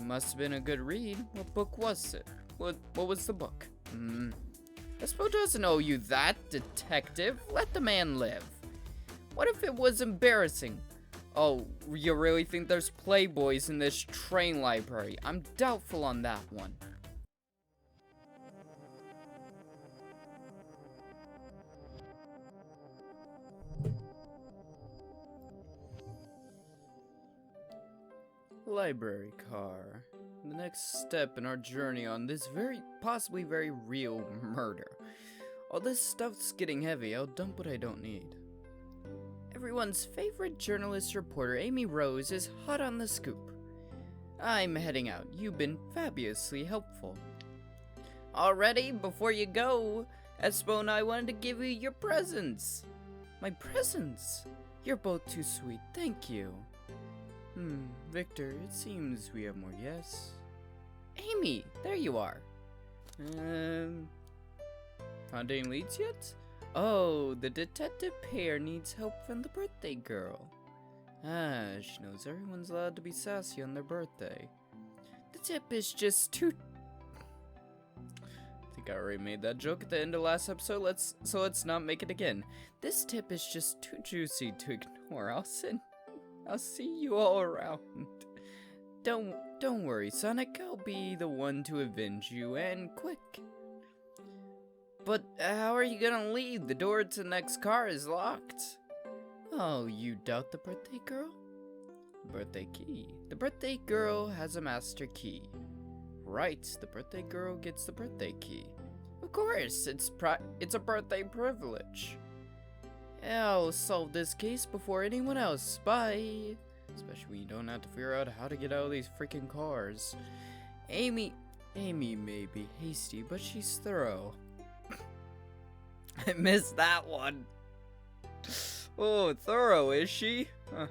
Must have been a good read. What book was it? What was the book? Espo doesn't owe you that, detective. Let the man live. What if it was embarrassing? Oh, you really think there's playboys in this train library? I'm doubtful on that one. Library car. The next step in our journey on this possibly very real murder. All this stuff's getting heavy. I'll dump what I don't need. Everyone's favorite journalist reporter, Amy Rose, is hot on the scoop. I'm heading out. You've been fabulously helpful. Already, before you go, Espo and I wanted to give you your presents. My presents? You're both too sweet. Thank you. Victor, it seems we have more yes. Amy, there you are. Found any leads yet? Oh, the detective pair needs help from the birthday girl. She knows everyone's allowed to be sassy on their birthday. The tip is just too... I think I already made that joke at the end of last episode, so let's not make it again. This tip is just too juicy to ignore. I'll see you all around. Don't worry, Sonic. I'll be the one to avenge you, and quick. But how are you gonna leave? The door to the next car is locked. Oh, you doubt the birthday girl? Birthday key. The birthday girl has a master key. Right, the birthday girl gets the birthday key. Of course, it's a birthday privilege. I'll solve this case before anyone else. Bye. Especially when you don't have to figure out how to get out of these freaking cars. Amy may be hasty, but she's thorough. I missed that one. Oh, thorough, is she? Huh.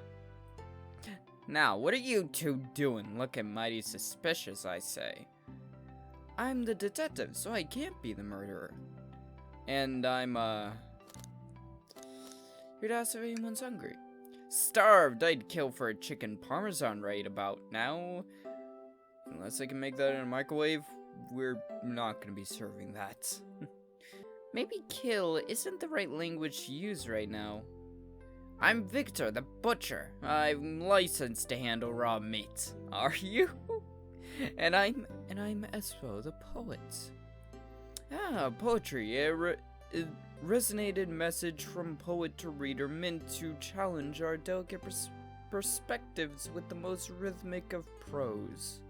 Now, what are you two doing? Looking mighty suspicious, I say. I'm the detective, so I can't be the murderer. And I'm, here to ask if anyone's hungry. Starved, I'd kill for a chicken parmesan right about now. Unless I can make that in a microwave, we're not gonna be serving that. Maybe kill isn't the right language to use right now. I'm Victor, the butcher. I'm licensed to handle raw meat. Are you? And I'm Espo, the poet. Ah, poetry. It resonated message from poet to reader meant to challenge our delicate perspectives with the most rhythmic of prose.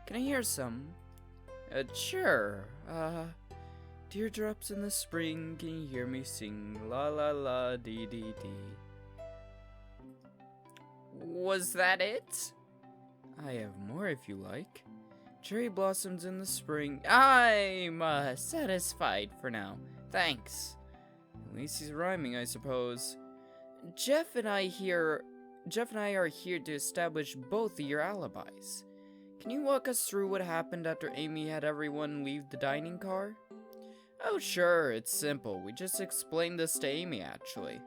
Can I hear some? Sure. Teardrops in the spring, can you hear me sing? La la la, dee dee dee. Was that it? I have more if you like. Cherry blossoms in the spring. I'm satisfied for now. Thanks. At least he's rhyming, I suppose. Jeff and I are here to establish both of your alibis. Can you walk us through what happened after Amy had everyone leave the dining car? Oh, sure, it's simple. We just explained this to Amy, actually.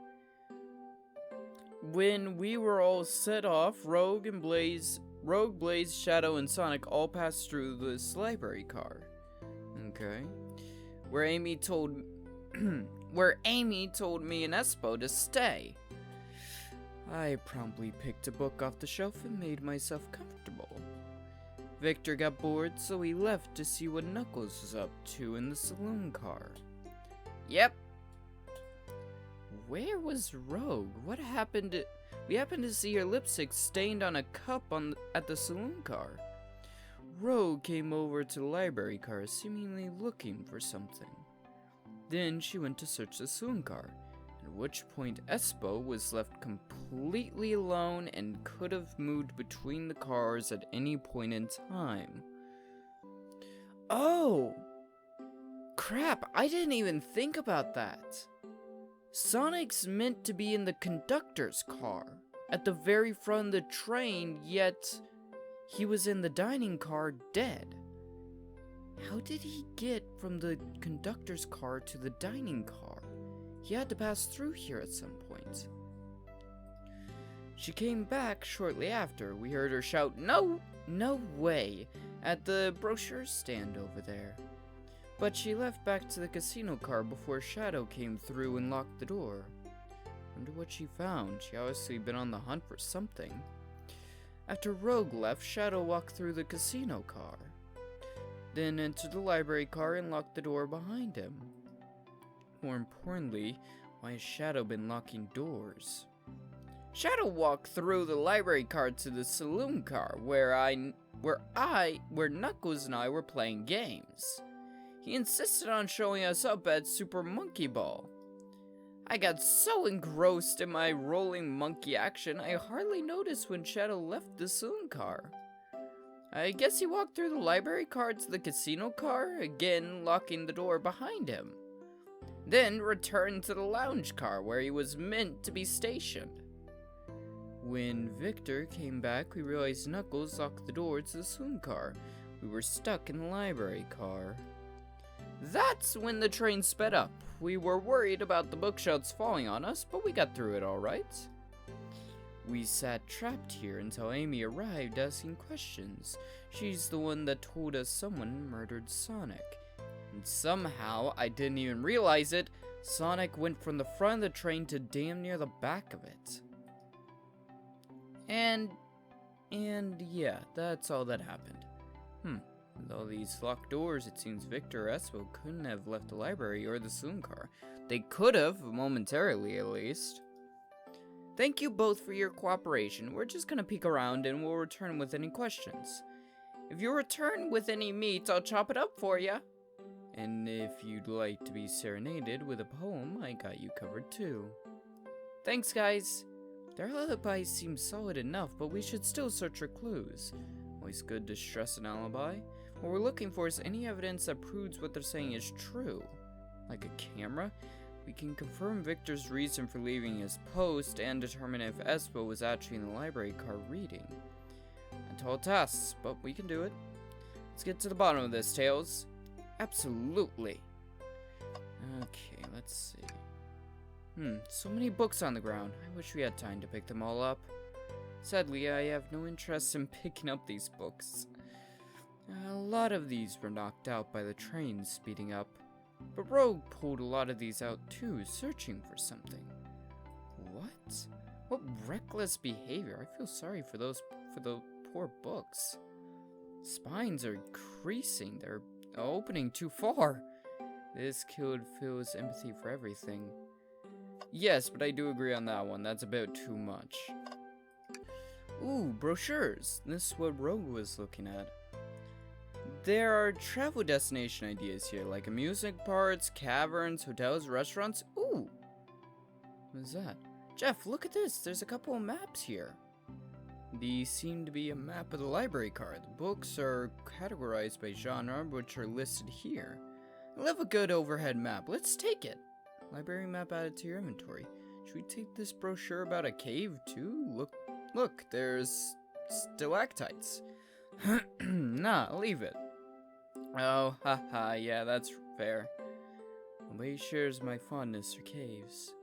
When we were all set off, Rogue, Blaze, Shadow, and Sonic all passed through this library car. Okay. Where Amy told me and Espo to stay. I promptly picked a book off the shelf and made myself comfortable. Victor got bored, so he left to see what Knuckles was up to in the saloon car. Yep. Where was Rogue? What happened? We happened to see her lipstick stained on a cup at the saloon car. Rogue came over to the library car, seemingly looking for something. Then she went to search the saloon car, at which point Espo was left completely alone and could have moved between the cars at any point in time. Oh! Crap, I didn't even think about that. Sonic's meant to be in the conductor's car, at the very front of the train, yet he was in the dining car dead. How did he get from the conductor's car to the dining car? He had to pass through here at some point. She came back shortly after. We heard her shout, "No! No way, at the brochure stand over there. But she left back to the casino car before Shadow came through and locked the door. Wonder what she found. She obviously been on the hunt for something. After Rogue left, Shadow walked through the casino car, then entered the library car and locked the door behind him. More importantly, why has Shadow been locking doors? Shadow walked through the library car to the saloon car where Knuckles and I were playing games. He insisted on showing us up at Super Monkey Ball. I got so engrossed in my rolling monkey action, I hardly noticed when Shadow left the saloon car. I guess he walked through the library car to the casino car, again locking the door behind him. Then returned to the lounge car where he was meant to be stationed. When Victor came back, we realized Knuckles locked the door to the saloon car. We were stuck in the library car. That's when the train sped up. We were worried about the bookshelves falling on us, but we got through it all right. We sat trapped here until Amy arrived asking questions. She's the one that told us someone murdered Sonic. And somehow, I didn't even realize it, Sonic went from the front of the train to damn near the back of it. And yeah, that's all that happened. With all these locked doors, it seems Victor or Espo couldn't have left the library or the saloon car. They could have, momentarily at least. Thank you both for your cooperation. We're just gonna peek around and we'll return with any questions. If you return with any meat, I'll chop it up for you. And if you'd like to be serenaded with a poem, I got you covered too. Thanks, guys. Their alibi seems solid enough, but we should still search for clues. Always good to stress an alibi. What we're looking for is any evidence that proves what they're saying is true. Like a camera? We can confirm Victor's reason for leaving his post and determine if Espo was actually in the library car reading. A tall task, but we can do it. Let's get to the bottom of this, Tails. Absolutely. Okay, let's see. So many books on the ground. I wish we had time to pick them all up. Sadly, I have no interest in picking up these books. A lot of these were knocked out by the train speeding up. But Rogue pulled a lot of these out too, searching for something. What? What reckless behavior. I feel sorry for the poor books. Spines are creasing. They're opening too far. This kid feels empathy for everything. Yes, but I do agree on that one. That's a bit too much. Ooh, brochures. This is what Rogue was looking at. There are travel destination ideas here, like amusement parks, caverns, hotels, restaurants. Ooh! What is that? Jeff, look at this. There's a couple of maps here. These seem to be a map of the library car. The books are categorized by genre, which are listed here. I love a good overhead map. Let's take it. Library map added to your inventory. Should we take this brochure about a cave too? Look, there's stalactites. Nah, leave it. Oh, haha, yeah, that's fair. Nobody shares my fondness for caves.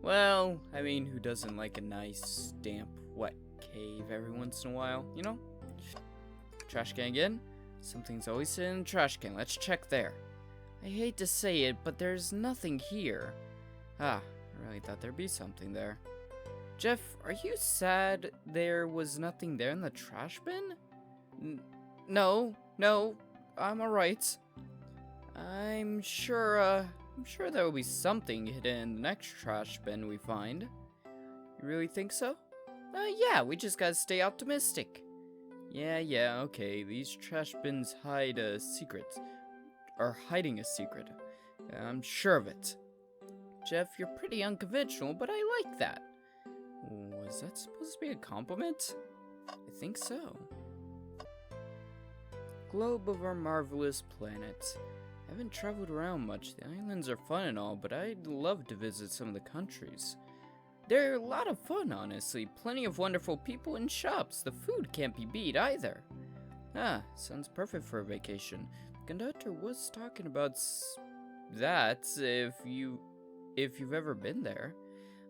Well, I mean, who doesn't like a nice, damp, wet cave every once in a while, you know? Trash can again? Something's always sitting in the trash can. Let's check there. I hate to say it, but there's nothing here. I really thought there'd be something there. Jeff, are you sad there was nothing there in the trash bin? No, I'm alright. I'm sure there will be something hidden in the next trash bin we find. You really think so? Yeah, we just gotta stay optimistic. Yeah, okay, these trash bins hide a secret. Are hiding a secret. I'm sure of it. Jeff, you're pretty unconventional, but I like that. Was that supposed to be a compliment? I think so. Globe of our marvelous planet. I haven't traveled around much. The islands are fun and all, but I'd love to visit some of the countries. They're a lot of fun, honestly. Plenty of wonderful people and shops. The food can't be beat either. Sounds perfect for a vacation. The conductor was talking about that if you've ever been there.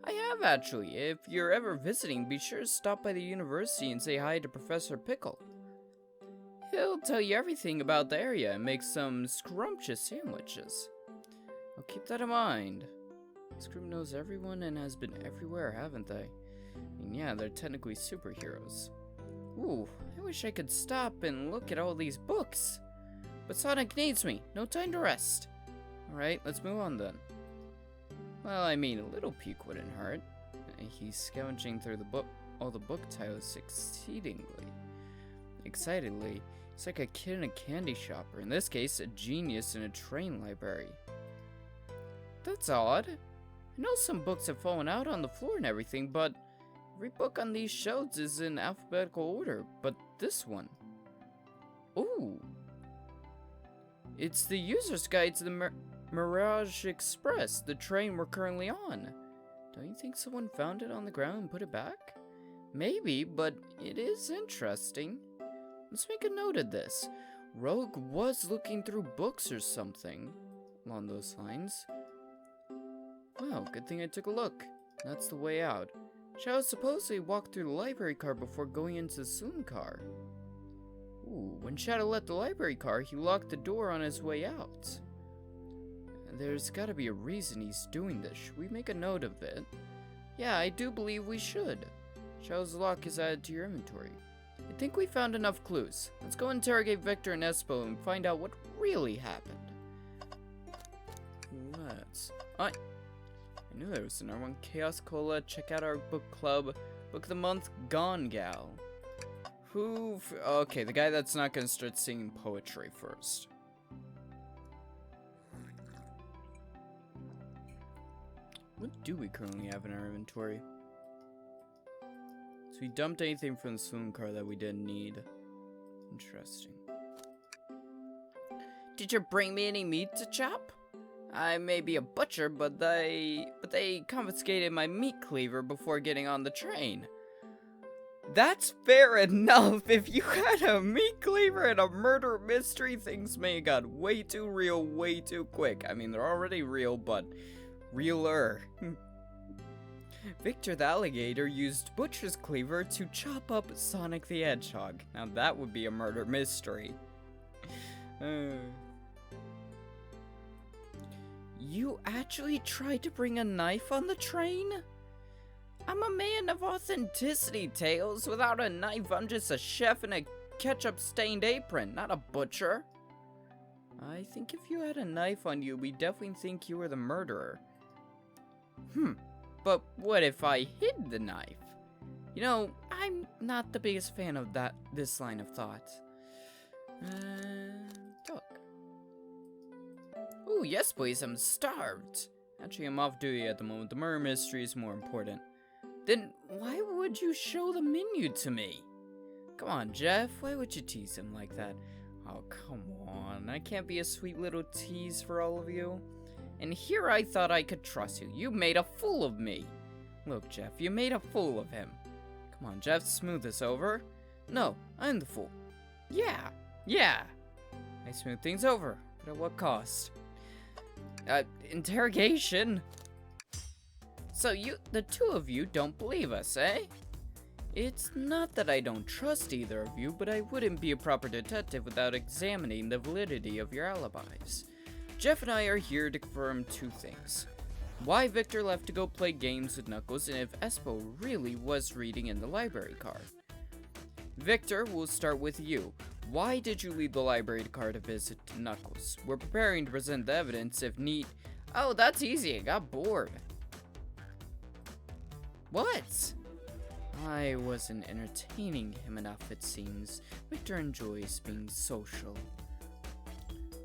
I have actually. If you're ever visiting, be sure to stop by the university and say hi to Professor Pickle. He'll tell you everything about the area and make some scrumptious sandwiches. I'll keep that in mind. This group knows everyone and has been everywhere, haven't they? And yeah, they're technically superheroes. Ooh, I wish I could stop and look at all these books. But Sonic needs me. No time to rest. Alright, let's move on then. Well, I mean, a little peek wouldn't hurt. He's scavenging through all the book titles excitedly. He's like a kid in a candy shop, or in this case, a genius in a train library. That's odd. I know some books have fallen out on the floor and everything, but every book on these shelves is in alphabetical order, but this one. Ooh. It's the user's guide to the Mirage Express, the train we're currently on. Don't you think someone found it on the ground and put it back? Maybe, but it is interesting. Let's make a note of this. Rogue was looking through books or something along those lines. Wow, good thing I took a look. That's the way out. Shadow supposedly walked through the library car before going into the saloon car. Ooh, when Shadow left the library car, he locked the door on his way out. There's gotta be a reason he's doing this. Should we make a note of it? Yeah, I do believe we should. Shadow's lock is added to your inventory. I think we found enough clues. Let's go interrogate Victor and Espo and find out what really happened. I knew there was another one. Chaos Cola, check out our book club. Book of the month, Gone Gal. Okay, the guy that's not gonna start singing poetry first. What do we currently have in our inventory? So we dumped anything from the saloon car that we didn't need. Interesting. Did you bring me any meat to chop? I may be a butcher, but they confiscated my meat cleaver before getting on the train. That's fair enough. If you had a meat cleaver and a murder mystery, things may have got way too real, way too quick. I mean, they're already real, but realer. Victor the alligator used Butcher's cleaver to chop up Sonic the Hedgehog. Now that would be a murder mystery. You actually tried to bring a knife on the train? I'm a man of authenticity, Tails. Without a knife, I'm just a chef in a ketchup-stained apron, not a butcher. I think if you had a knife on you, we'd definitely think you were the murderer. But what if I hid the knife? You know, I'm not the biggest fan of this line of thought. Talk. Ooh, yes please, I'm starved. Actually, I'm off duty at the moment. The murder mystery is more important. Then why would you show the menu to me? Come on, Jeff, why would you tease him like that? Oh, come on, I can't be a sweet little tease for all of you. And here I thought I could trust you. You made a fool of me. Look, Jeff, you made a fool of him. Come on, Jeff, smooth this over. No, I'm the fool. Yeah. I smooth things over, but at what cost? Interrogation? So the two of you don't believe us, eh? It's not that I don't trust either of you, but I wouldn't be a proper detective without examining the validity of your alibis. Jeff and I are here to confirm two things. Why Victor left to go play games with Knuckles, and if Espo really was reading in the library car. Victor, we'll start with you. Why did you leave the library car to visit Knuckles? We're preparing to present the evidence if need. Oh, that's easy. I got bored. What? I wasn't entertaining him enough, it seems. Victor enjoys being social.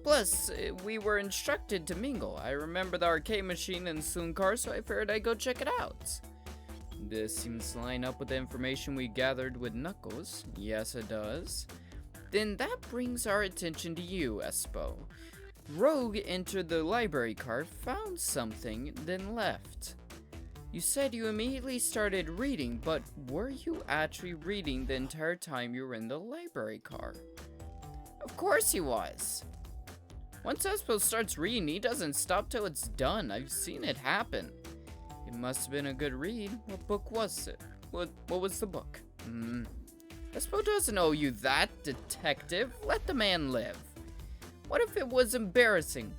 Plus, we were instructed to mingle. I remember the arcade machine and the saloon car, so I figured I'd go check it out. This seems to line up with the information we gathered with Knuckles. Yes, it does. Then that brings our attention to you, Espo. Rogue entered the library car, found something, then left. You said you immediately started reading, but were you actually reading the entire time you were in the library car? Of course he was. Once Espo starts reading, he doesn't stop till it's done. I've seen it happen. It must have been a good read. What book was it? What was the book? Espo doesn't owe you that, detective. Let the man live. What if it was embarrassing?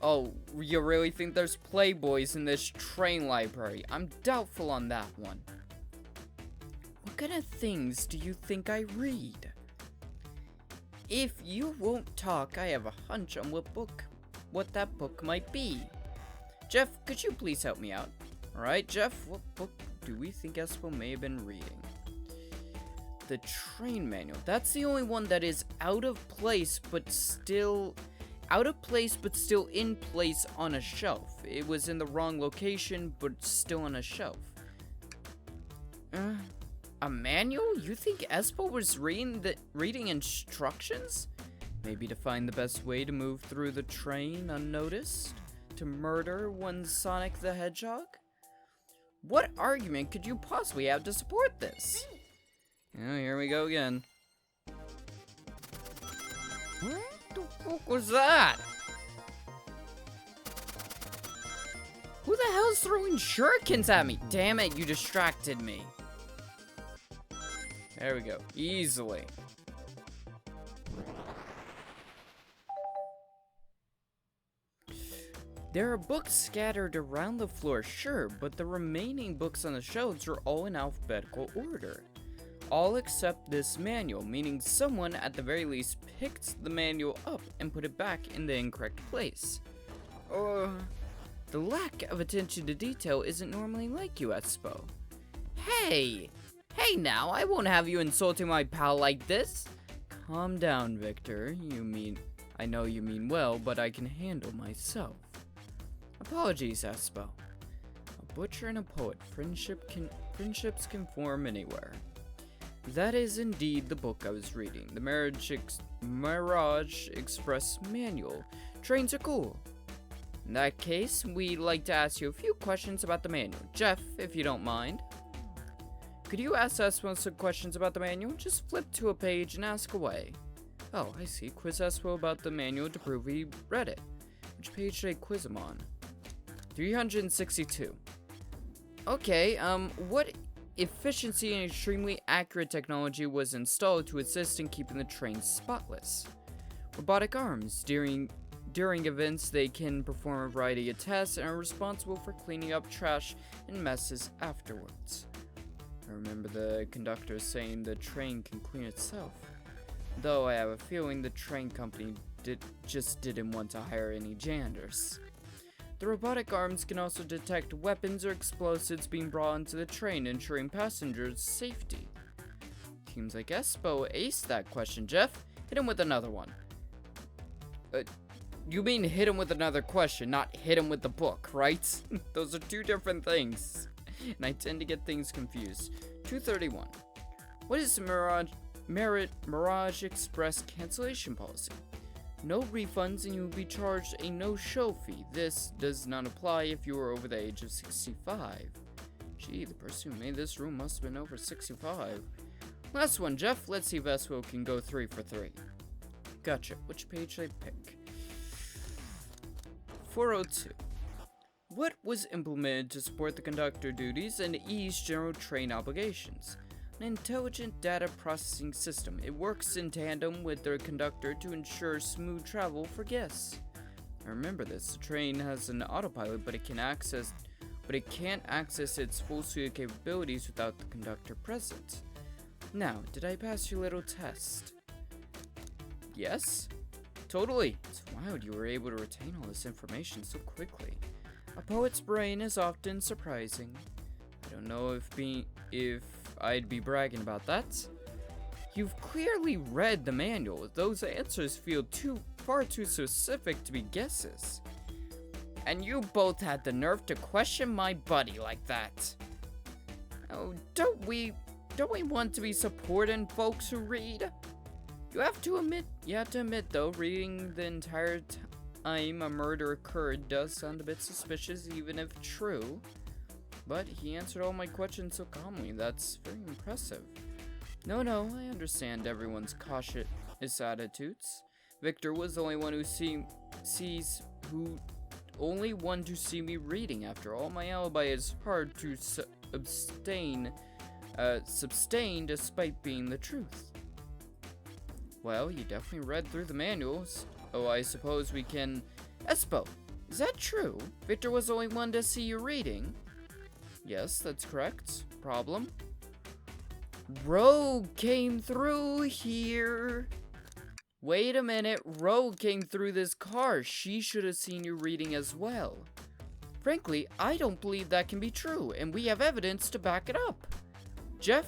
Oh, you really think there's playboys in this train library? I'm doubtful on that one. What kind of things do you think I read? If you won't talk, I have a hunch on what that book might be. Jeff, could you please help me out? Alright, Jeff, what book do we think Espo may have been reading? The train manual. That's the only one that is out of place, but still in place on a shelf. It was in the wrong location, but still on a shelf. A manual? You think Espo was reading instructions? Maybe to find the best way to move through the train unnoticed? To murder one Sonic the Hedgehog? What argument could you possibly have to support this? Oh, here we go again. What the fuck was that? Who the hell's throwing shurikens at me? Damn it, you distracted me. There we go. Easily. There are books scattered around the floor, sure, but the remaining books on the shelves are all in alphabetical order. All except this manual, meaning someone at the very least picked the manual up and put it back in the incorrect place. The lack of attention to detail isn't normally like you, Espo. Hey! Hey now, I won't have you insulting my pal like this! Calm down, Victor. I know you mean well, but I can handle myself. Apologies, Espo. A butcher and a poet, friendships can form anywhere. That is indeed the book I was reading, the Mirage Express Manual. Trains are cool. In that case, we'd like to ask you a few questions about the manual. Jeff, if you don't mind. Could you ask Espo some questions about the manual? Just flip to a page and ask away. Oh, I see. Quiz Espo about the manual to prove he read it. Which page should I quiz him on? 362. Okay, what efficiency and extremely accurate technology was installed to assist in keeping the train spotless? Robotic arms. During events, they can perform a variety of tests and are responsible for cleaning up trash and messes afterwards. I remember the conductor saying the train can clean itself. Though I have a feeling the train company just didn't want to hire any janitors. The robotic arms can also detect weapons or explosives being brought onto the train, ensuring passengers' safety. Seems like Espo aced that question, Jeff. Hit him with another one. You mean hit him with another question, not hit him with the book, right? Those are two different things. And I tend to get things confused. 231. What is the Mirage Express cancellation policy? No refunds and you will be charged a no-show fee. This does not apply if you are over the age of 65. Gee, the person who made this rule must have been over 65. Last one, Jeff. Let's see if Espo can go 3 for 3. Gotcha. Which page should I pick? 402. What was implemented to support the conductor duties and ease general train obligations? An intelligent data processing system. It works in tandem with the conductor to ensure smooth travel for guests. I remember this. The train has an autopilot, but it can't access its full suite of capabilities without the conductor present. Now, did I pass your little test? Yes? Totally. It's wild you were able to retain all this information so quickly. A poet's brain is often surprising. I don't know if I'd be bragging about that. You've clearly read the manual. Those answers feel far too specific to be guesses. And you both had the nerve to question my buddy like that. Oh, don't we want to be supporting folks who read? You have to admit though, reading the entire time a murder occurred does sound a bit suspicious, even if true. But he answered all my questions so calmly. That's very impressive. No, I understand everyone's cautious attitudes. Victor was the only one to see me reading. After all, my alibi is hard to abstain sustained despite being the truth. Well, you definitely read through the manuals. Oh, I suppose we can... Espo, is that true? Victor was the only one to see you reading. Yes, that's correct. Problem? Rogue came through here. Wait a minute, Rogue came through this car. She should have seen you reading as well. Frankly, I don't believe that can be true, and we have evidence to back it up. Jeff?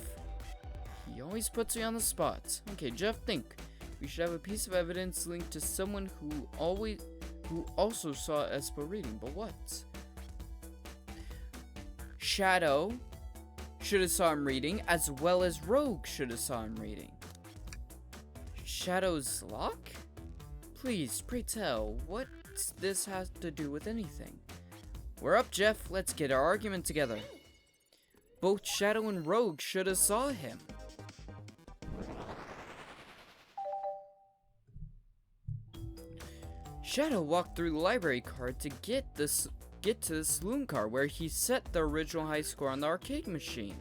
He always puts me on the spot. Okay, Jeff, think. We should have a piece of evidence linked to someone who also saw Espo reading, but what? Shadow should have saw him reading, as well as Rogue should have saw him reading. Shadow's lock? Please, pray tell, what this has to do with anything? We're up, Jeff. Let's get our argument together. Both Shadow and Rogue should have saw him. Shadow walked through the library card to get to the saloon car where he set the original high score on the arcade machine.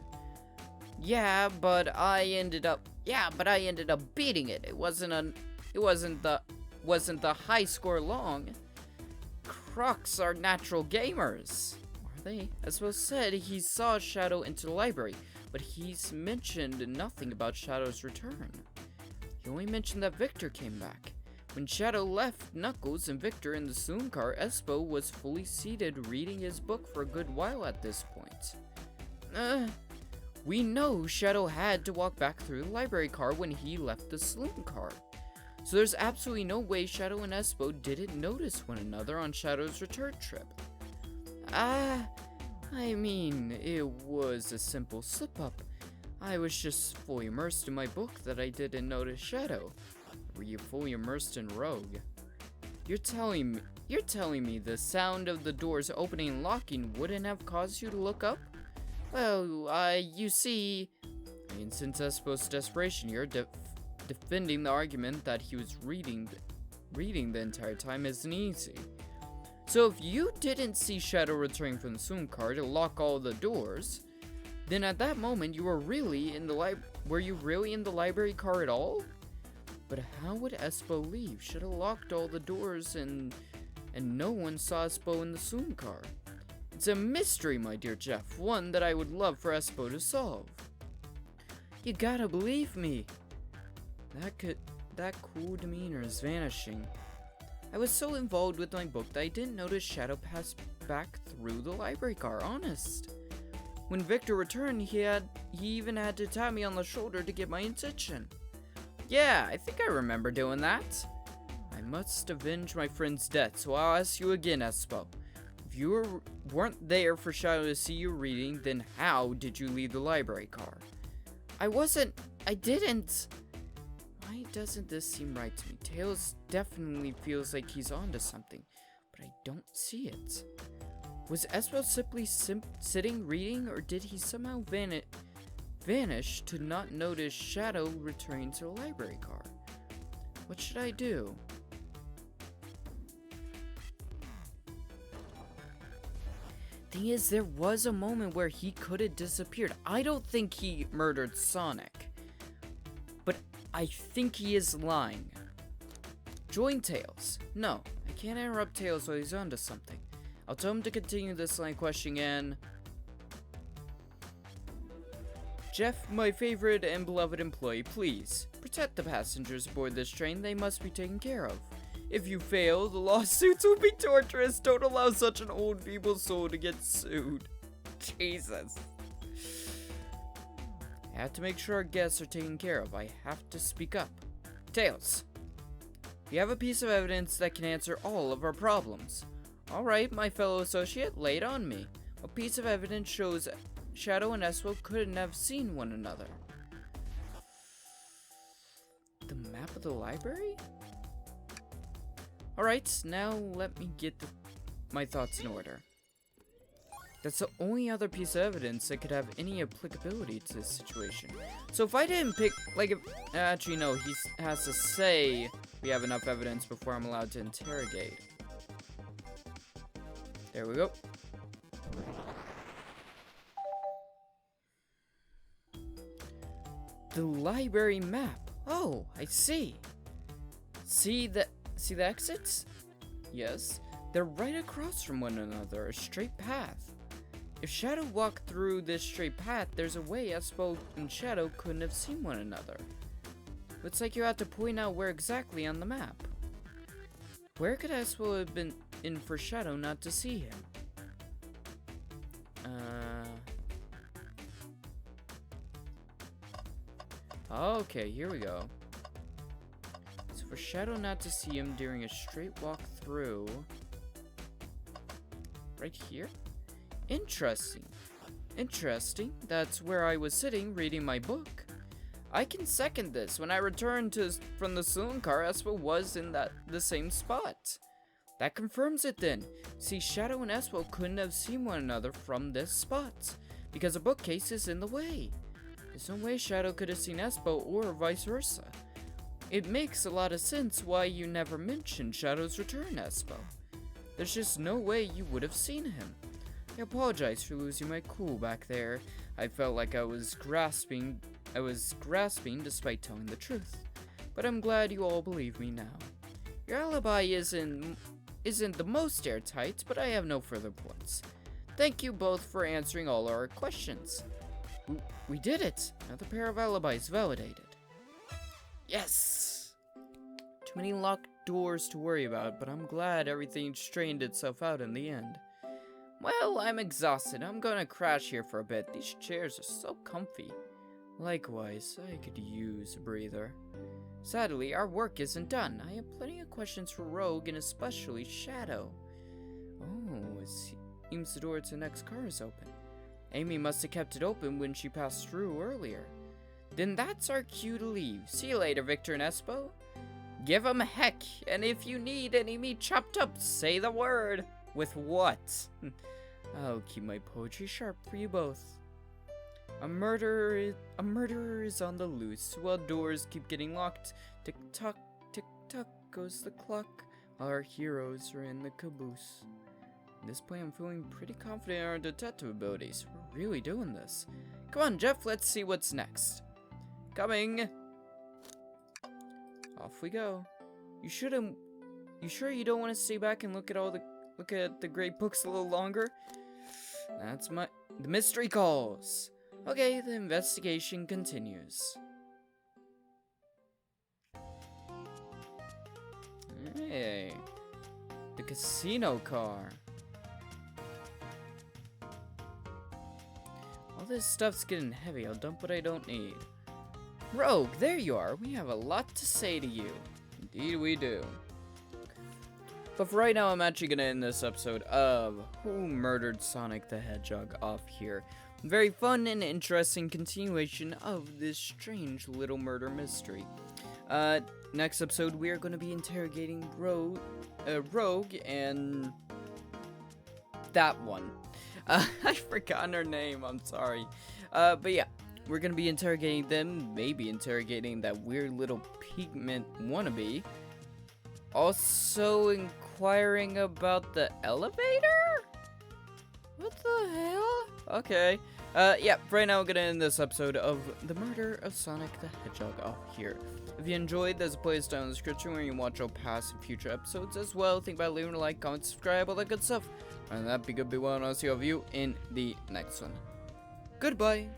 Yeah, but I ended up beating it. It wasn't the high score long. Crocs are natural gamers. Are they? As Will said, he saw Shadow into the library, but he's mentioned nothing about Shadow's return. He only mentioned that Victor came back. When Shadow left Knuckles and Victor in the saloon car, Espo was fully seated reading his book for a good while at this point. We know Shadow had to walk back through the library car when he left the saloon car. So there's absolutely no way Shadow and Espo didn't notice one another on Shadow's return trip. I mean, it was a simple slip-up. I was just fully immersed in my book that I didn't notice Shadow. Were you fully immersed in Rogue? You're telling me the sound of the doors opening and locking wouldn't have caused you to look up? Well, you see... I mean, since Espo's desperation here, defending the argument that he was reading the entire time isn't easy. So if you didn't see Shadow returning from the saloon car to lock all the doors, then at that moment you were really in the were you really in the library car at all? But how would Espo leave? Should have locked all the doors and no one saw Espo in the saloon car. It's a mystery, my dear Jeff, one that I would love for Espo to solve. You gotta believe me. That cool demeanor is vanishing. I was so involved with my book that I didn't notice Shadow pass back through the library car, honest. When Victor returned, he even had to tap me on the shoulder to get my attention. Yeah, I think I remember doing that. I must avenge my friend's death, so I'll ask you again, Espo. If you weren't there for Shadow to see you reading, then how did you leave the library car? I didn't. Why doesn't this seem right to me? Tails definitely feels like he's onto something, but I don't see it. Was Espo simply sitting reading, or did he somehow vanish to not notice Shadow returning to the library car? What should I do? Thing is, there was a moment where he could have disappeared. I don't think he murdered Sonic, but I think he is lying. Join Tails. No, I can't interrupt Tails while he's onto something. I'll tell him to continue this line of questioning and... Jeff, my favorite and beloved employee, please protect the passengers aboard this train. They must be taken care of. If you fail, the lawsuits will be torturous. Don't allow such an old feeble soul to get sued. Jesus. I have to make sure our guests are taken care of. I have to speak up. Tails, we have a piece of evidence that can answer all of our problems. Alright, my fellow associate, lay it on me. A piece of evidence shows Shadow and Espo couldn't have seen one another. The map of the library? Alright, now let me get my thoughts in order. That's the only other piece of evidence that could have any applicability to this situation. So if I didn't pick, actually no, he has to say we have enough evidence before I'm allowed to interrogate. There we go. The library map. Oh, I see. See the exits? Yes. They're right across from one another, a straight path. If Shadow walked through this straight path, there's a way Espo and Shadow couldn't have seen one another. Looks like you have to point out where exactly on the map. Where could Espo have been in for Shadow not to see him? Okay, here we go. So for Shadow not to see him during a straight walk through... right here? Interesting. Interesting. That's where I was sitting reading my book. I can second this. When I returned from the saloon car, Espo was in the same spot. That confirms it then. See, Shadow and Espo couldn't have seen one another from this spot, because a bookcase is in the way. There's no way Shadow could have seen Espo or vice versa. It makes a lot of sense why you never mentioned Shadow's return, Espo. There's just no way you would have seen him. I apologize for losing my cool back there. I felt like I was grasping despite telling the truth. But I'm glad you all believe me now. Your alibi isn't the most airtight, but I have no further points. Thank you both for answering all our questions. We did it! Another pair of alibis validated. Yes! Too many locked doors to worry about, but I'm glad everything straightened itself out in the end. Well, I'm exhausted. I'm gonna crash here for a bit. These chairs are so comfy. Likewise, I could use a breather. Sadly, our work isn't done. I have plenty of questions for Rogue and especially Shadow. Oh, it seems the door to the next car is open. Amy must have kept it open when she passed through earlier. Then that's our cue to leave. See you later, Victor and Espo. Give 'em heck, and if you need any meat chopped up, say the word. With what? I'll keep my poetry sharp for you both. A murderer is on the loose. While doors keep getting locked, tick-tock goes the clock. Our heroes are in the caboose. At this point, I'm feeling pretty confident in our detective abilities. We're really doing this. Come on, Jeff, let's see what's next. Coming! Off we go. You sure you don't want to stay back and look at the great books a little longer? That's the mystery calls. Okay, the investigation continues. Hey, the casino car. All this stuff's getting heavy. I'll dump what I don't need. Rogue, there you are. We have a lot to say to you. Indeed we do. But for right now, I'm actually going to end this episode of Who Murdered Sonic the Hedgehog off here. Very fun and interesting continuation of this strange little murder mystery. Next episode, we are going to be interrogating Rogue and that one. I've forgotten her name, I'm sorry. But yeah, we're going to be interrogating them, maybe interrogating that weird little pigment wannabe. Also inquiring about the elevator? What the hell? Okay. Yeah, right now I'm gonna end this episode of The Murder of Sonic the Hedgehog off here. If you enjoyed, there's a playlist down in the description where you can watch all past and future episodes as well. Think about leaving a like, comment, subscribe, all that good stuff. And that be good, be well, and I'll see all of you in the next one. Goodbye.